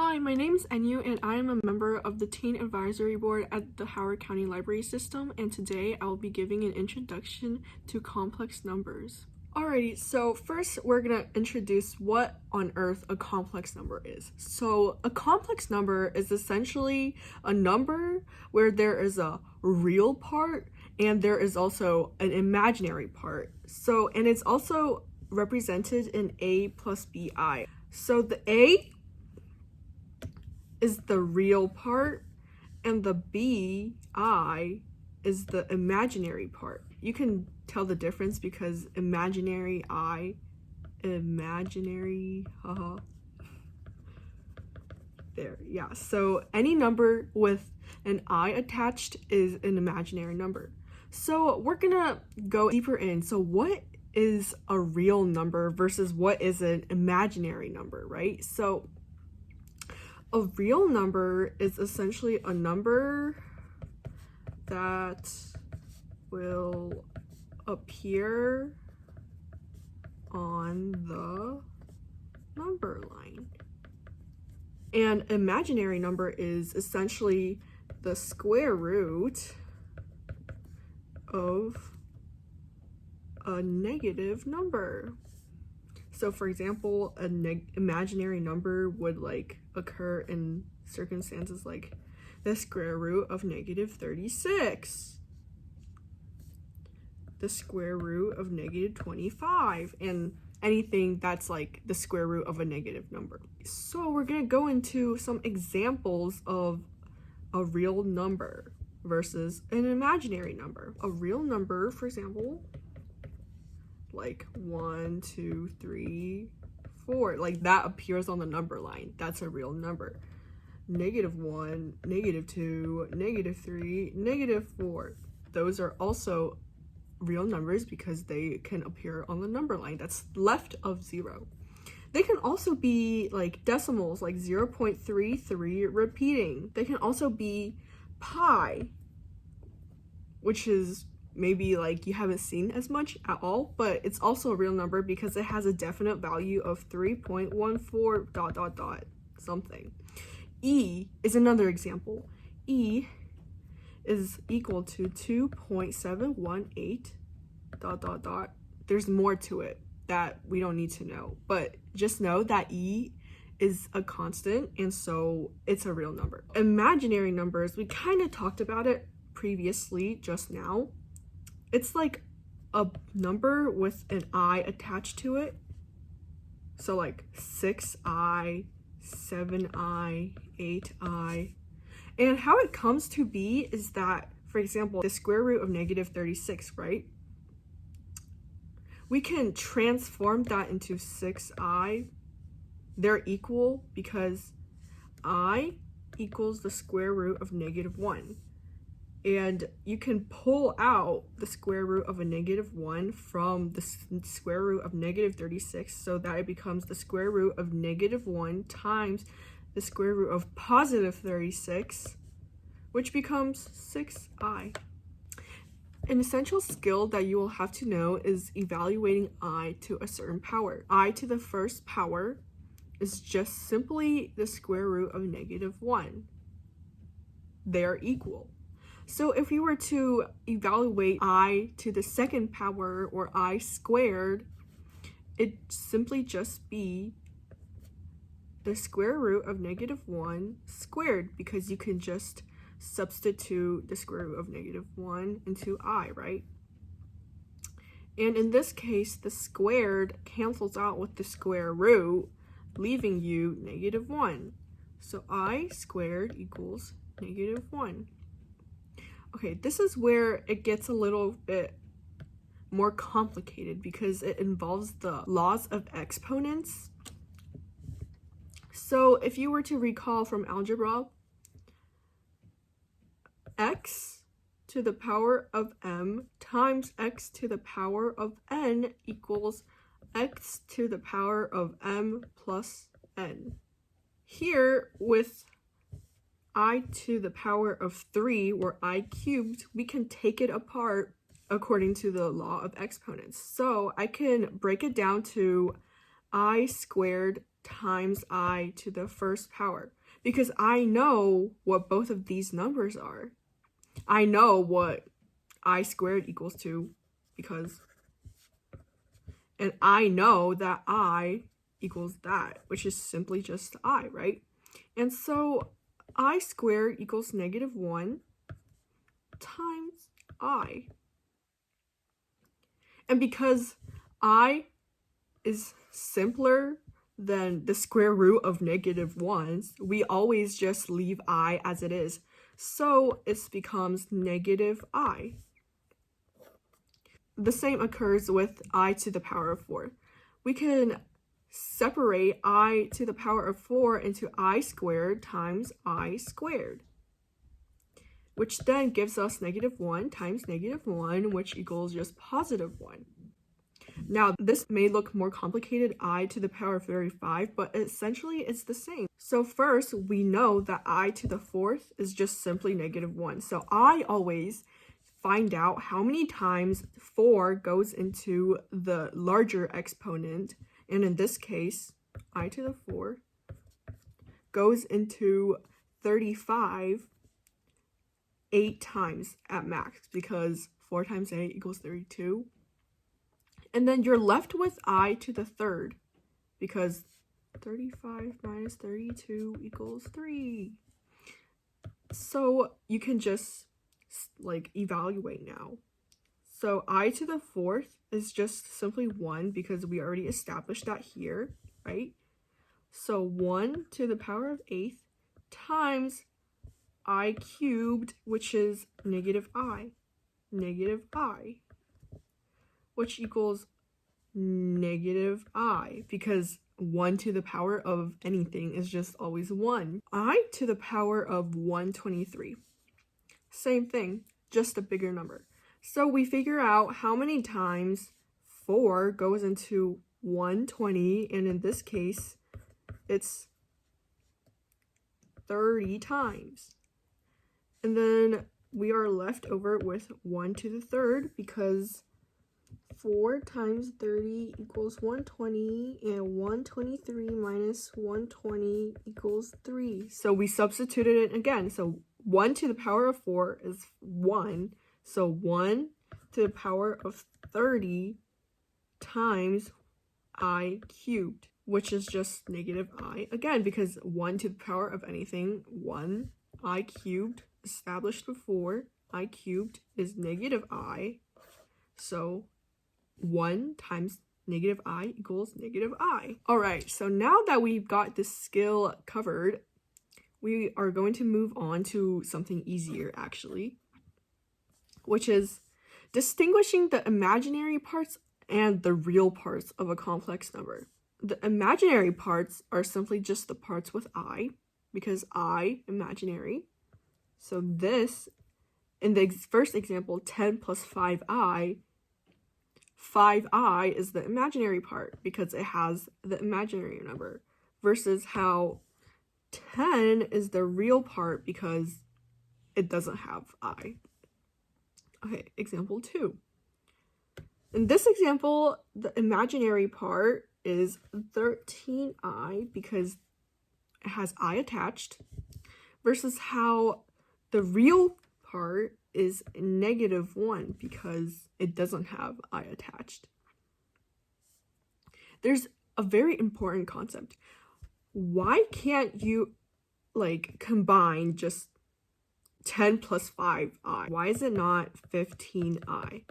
Hi, my name is Enyu and I am a member of the Teen Advisory Board at the Howard County Library System, and today I will be giving an introduction to complex numbers. Alrighty, so first we're gonna introduce what on earth a complex number is. So a complex number is essentially a number where there is a real part and there is also an imaginary part. And it's also represented in A plus BI. So the A is the real part and the BI is the imaginary part. You can tell the difference because imaginary, there, yeah. So any number with an I attached is an imaginary number. So we're gonna go deeper in. So what is a real number versus what is an imaginary number, right? So a real number is essentially a number that will appear on the number line. And imaginary number is essentially the square root of a negative number. So for example, an imaginary number would occur in circumstances like the square root of negative 36, the square root of negative 25, and anything that's like the square root of a negative number. So we're gonna go into some examples of a real number versus an imaginary number. A real number, for example, like 1, 2, 3, 4, like that appears on the number line. That's a real number. -1, -2, -3, -4. Those are also real numbers because they can appear on the number line that's left of 0. They can also be like decimals, like 0.33 repeating. They can also be pi, which is maybe like you haven't seen as much at all, but it's also a real number because it has a definite value of 3.14 ... something. E is another example. E is equal to 2.718 ... There's more to it that we don't need to know, but just know that E is a constant, and so it's a real number. Imaginary numbers, we kind of talked about it previously just now. It's like a number with an I attached to it. So like 6i, 7i, 8i. And how it comes to be is that, for example, the square root of negative 36, right? We can transform that into 6i. They're equal because I equals the square root of -1. And you can pull out the square root of a -1 from the square root of negative 36 so that it becomes the square root of -1 times the square root of positive 36, which becomes 6i. An essential skill that you will have to know is evaluating I to a certain power. I to the first power is just simply the square root of -1. They're equal. So if we were to evaluate I to the second power, or I squared, it'd simply just be the square root of -1 squared, because you can just substitute the square root of -1 into I, right? And in this case, the squared cancels out with the square root, leaving you -1. So I squared equals -1. Okay, this is where it gets a little bit more complicated because it involves the laws of exponents. So if you were to recall from algebra, x to the power of m times x to the power of n equals x to the power of m plus n. Here, with I to the power of 3, or I cubed, we can take it apart according to the law of exponents. So I can break it down to I squared times I to the first power, because I know what both of these numbers are. I know what I squared equals to, and I know that I equals that, which is simply just I, right? And so I squared equals -1 times I. And because I is simpler than the square root of -1, we always just leave I as it is. So it becomes -I. The same occurs with I to the power of 4. We can separate I to the power of 4 into I squared times I squared, which then gives us -1 times -1, which equals just +1. Now, this may look more complicated, I to the power of 35, but essentially it's the same. So first, we know that I to the 4th is just simply -1. So I always find out how many times 4 goes into the larger exponent, and in this case, I to the 4 goes into 35 8 times at max, because 4 times 8 equals 32. And then you're left with I to the 3rd, because 35 minus 32 equals 3. So you can just evaluate now. So I to the 4th is just simply 1, because we already established that here, right? So 1 to the power of 8th times I cubed, which is -I, which equals -I, because 1 to the power of anything is just always 1. I to the power of 123. Same thing, just a bigger number. So we figure out how many times 4 goes into 120, and in this case, it's 30 times. And then we are left over with 1 to the 3rd, because 4 times 30 equals 120, and 123 minus 120 equals 3. So we substituted it again. So 1 to the power of 4 is 1. So 1 to the power of 30 times I cubed, which is just -I. Again, because 1 to the power of anything, 1, I cubed, established before, I cubed is -I. So 1 times -I equals -I. All right, so now that we've got this skill covered, we are going to move on to something easier, actually, which is distinguishing the imaginary parts and the real parts of a complex number. The imaginary parts are simply just the parts with I, because I, imaginary. So this, in the first example, 10 plus 5i, 5i is the imaginary part because it has the imaginary number, versus how 10 is the real part because it doesn't have I. Okay, example 2. In this example, the imaginary part is 13i because it has I attached, versus how the real part is -1 because it doesn't have I attached. There's a very important concept. Why can't you combine just 10 plus 5i? Why is it not 15i?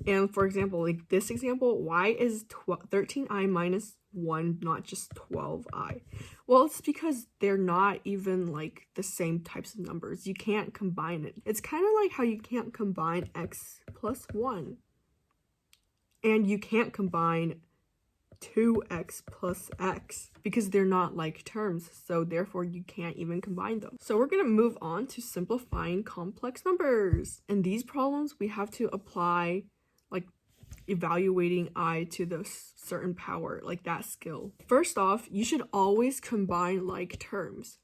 And for example, this example, why is 13i minus 1 not just 12i? Well, it's because they're not even the same types of numbers. You can't combine it. It's kind of like how you can't combine x plus 1. And you can't combine 2x plus x because they're not like terms, so therefore you can't even combine them. So we're going to move on to simplifying complex numbers. In these problems, we have to apply evaluating I to the certain power, that skill. First off, you should always combine like terms.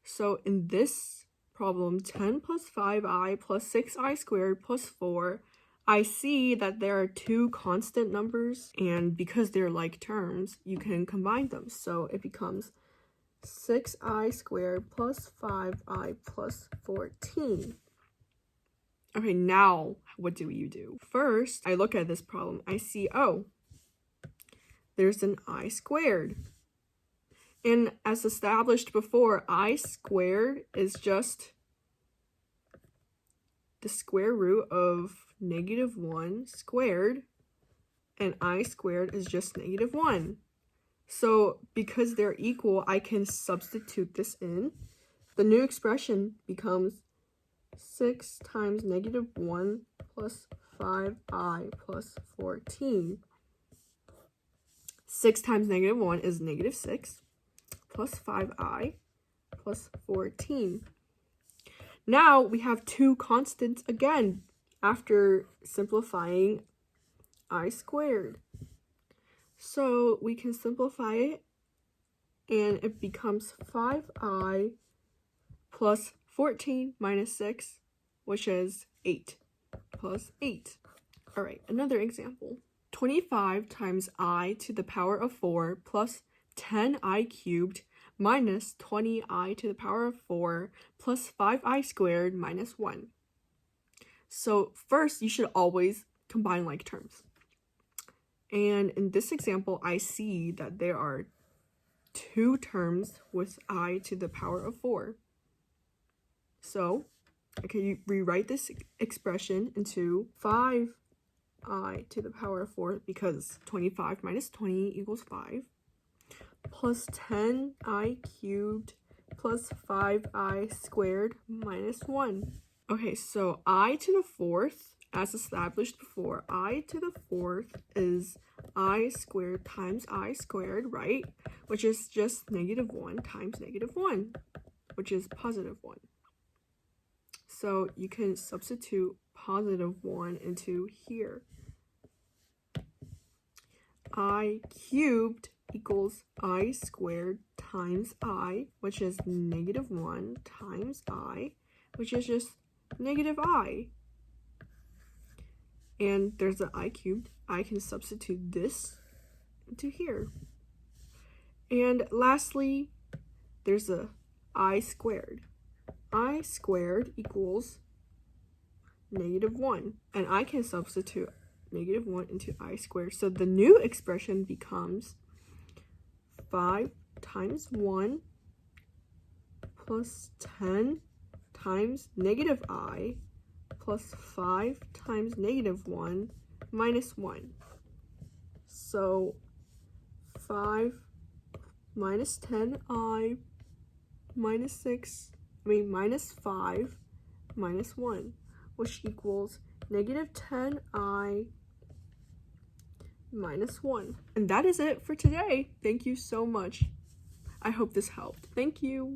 So in this problem, 10 plus 5i plus 6i squared plus 4, I see that there are two constant numbers, and because they're like terms, you can combine them. So it becomes 6i squared plus 5i plus 14. Okay, now what do you do? First, I look at this problem. I see, oh, there's an I squared. And as established before, I squared is just the square root of -1 squared, and I squared is just -1. So because they're equal, I can substitute this in. The new expression becomes 6 times -1 plus 5i plus 14. 6 times -1 is -6 plus 5i plus 14. Now we have two constants again after simplifying I squared. So we can simplify it, and it becomes 5i plus 14 minus 6, which is 8 plus 8. All right, another example. 25 times I to the power of 4 plus 10i cubed minus 20i to the power of 4 plus 5i squared minus 1. So first, you should always combine like terms. And in this example, I see that there are two terms with I to the power of 4. So I can rewrite this expression into 5i to the power of 4 because 25 minus 20 equals 5. Plus 10i cubed plus 5i squared minus 1. Okay, so I to the 4th, as established before, I to the 4th is I squared times I squared, right? Which is just -1 times -1, which is +1. So you can substitute +1 into here. I cubed equals I squared times I, which is -1 times I, which is just -I. And there's the I cubed. I can substitute this into here. And lastly, there's a I squared. I squared equals -1. And I can substitute -1 into I squared. So the new expression becomes 5 times 1 plus 10 times -I plus 5 times -1 minus 1. So 5 minus 10i minus 5 minus 1, which equals -10i minus 1. And that is it for today. Thank you so much. I hope this helped. Thank you.